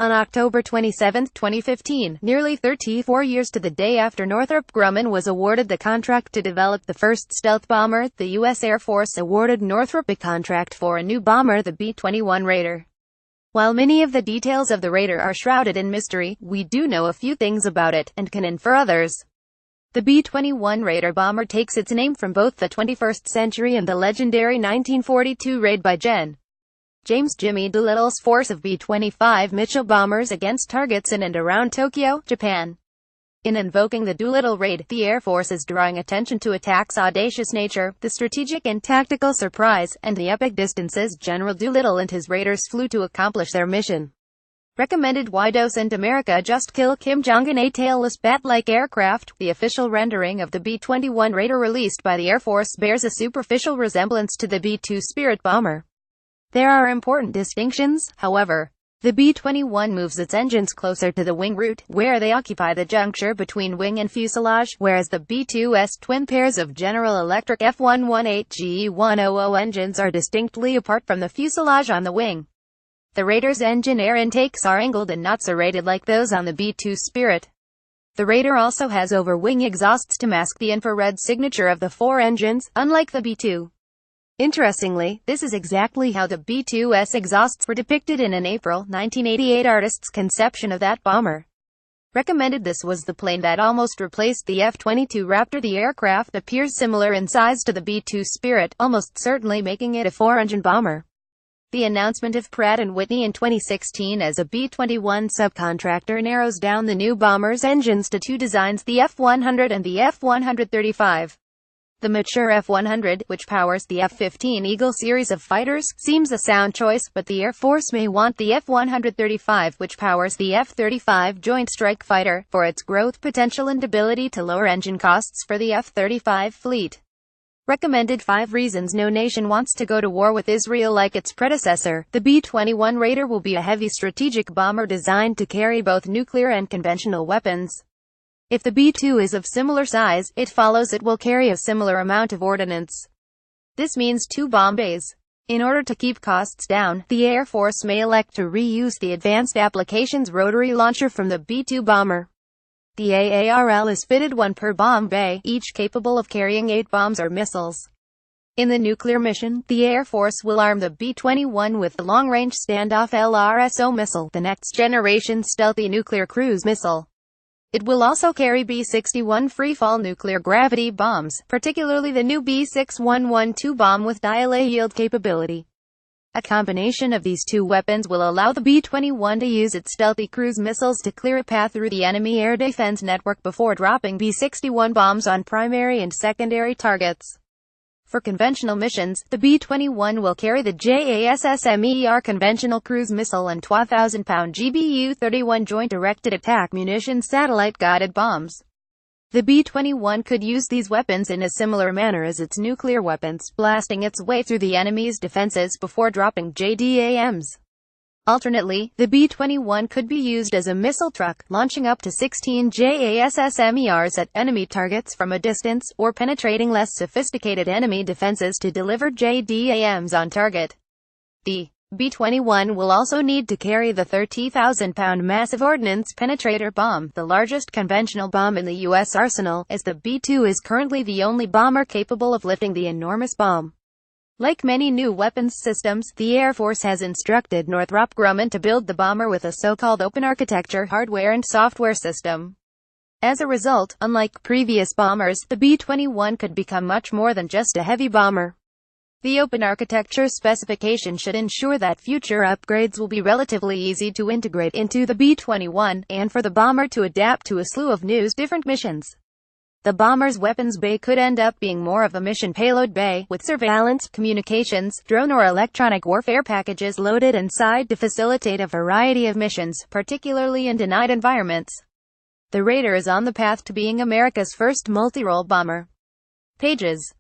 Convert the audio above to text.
On October 27, 2015, nearly 34 years to the day after Northrop Grumman was awarded the contract to develop the first stealth bomber, the U.S. Air Force awarded Northrop a contract for a new bomber, the B-21 Raider. While many of the details of the Raider are shrouded in mystery, we do know a few things about it, and can infer others. The B-21 Raider bomber takes its name from both the 21st century and the legendary 1942 raid by James "Jimmy" Doolittle's force of B-25 Mitchell bombers against targets in and around Tokyo, Japan. In invoking the Doolittle raid, the Air Force is drawing attention to attack's audacious nature, the strategic and tactical surprise, and the epic distances General Doolittle and his raiders flew to accomplish their mission. Recommended: why doesn't America just kill Kim Jong in a tailless bat-like aircraft? The official rendering of the B-21 Raider released by the Air Force bears a superficial resemblance to the B-2 Spirit bomber. There are important distinctions, however. The B-21 moves its engines closer to the wing root, where they occupy the juncture between wing and fuselage, whereas the B-2's twin pairs of General Electric F118GE100 engines are distinctly apart from the fuselage on the wing. The Raider's engine air intakes are angled and not serrated like those on the B-2 Spirit. The Raider also has over-wing exhausts to mask the infrared signature of the four engines, unlike the B-2. Interestingly, this is exactly how the B-2's exhausts were depicted in an April 1988 artist's conception of that bomber. Recommended: this was the plane that almost replaced the F-22 Raptor. The aircraft appears similar in size to the B-2 Spirit, almost certainly making it a four-engine bomber. The announcement of Pratt & Whitney in 2016 as a B-21 subcontractor narrows down the new bomber's engines to two designs, the F-100 and the F-135. The mature F-100, which powers the F-15 Eagle series of fighters, seems a sound choice, but the Air Force may want the F-135, which powers the F-35 Joint Strike Fighter, for its growth potential and ability to lower engine costs for the F-35 fleet. Recommended: 5 reasons no nation wants to go to war with Israel like its predecessor. The B-21 Raider will be a heavy strategic bomber designed to carry both nuclear and conventional weapons. If the B-2 is of similar size, it follows it will carry a similar amount of ordnance. This means 2 bomb bays. In order to keep costs down, the Air Force may elect to reuse the Advanced Applications Rotary Launcher from the B-2 bomber. The AARL is fitted 1 per bomb bay, each capable of carrying 8 bombs or missiles. In the nuclear mission, the Air Force will arm the B-21 with the Long-Range Standoff LRSO missile, the next-generation stealthy nuclear cruise missile. It will also carry B-61 free-fall nuclear gravity bombs, particularly the new B-6112 bomb with dial-A yield capability. A combination of these 2 weapons will allow the B-21 to use its stealthy cruise missiles to clear a path through the enemy air defense network before dropping B-61 bombs on primary and secondary targets. For conventional missions, the B-21 will carry the JASSMER conventional cruise missile and 1,000-pound GBU-31 joint-directed attack munition satellite-guided bombs. The B-21 could use these weapons in a similar manner as its nuclear weapons, blasting its way through the enemy's defenses before dropping JDAMs. Alternately, the B-21 could be used as a missile truck, launching up to 16 JASSMERs at enemy targets from a distance, or penetrating less sophisticated enemy defenses to deliver JDAMs on target. The B-21 will also need to carry the 30,000-pound massive ordnance penetrator bomb, the largest conventional bomb in the U.S. arsenal, as the B-2 is currently the only bomber capable of lifting the enormous bomb. Like many new weapons systems, the Air Force has instructed Northrop Grumman to build the bomber with a so-called open architecture hardware and software system. As a result, unlike previous bombers, the B-21 could become much more than just a heavy bomber. The open architecture specification should ensure that future upgrades will be relatively easy to integrate into the B-21, and for the bomber to adapt to a slew of different missions. The bomber's weapons bay could end up being more of a mission payload bay, with surveillance, communications, drone or electronic warfare packages loaded inside to facilitate a variety of missions, particularly in denied environments. The Raider is on the path to being America's first multi-role bomber. Pages.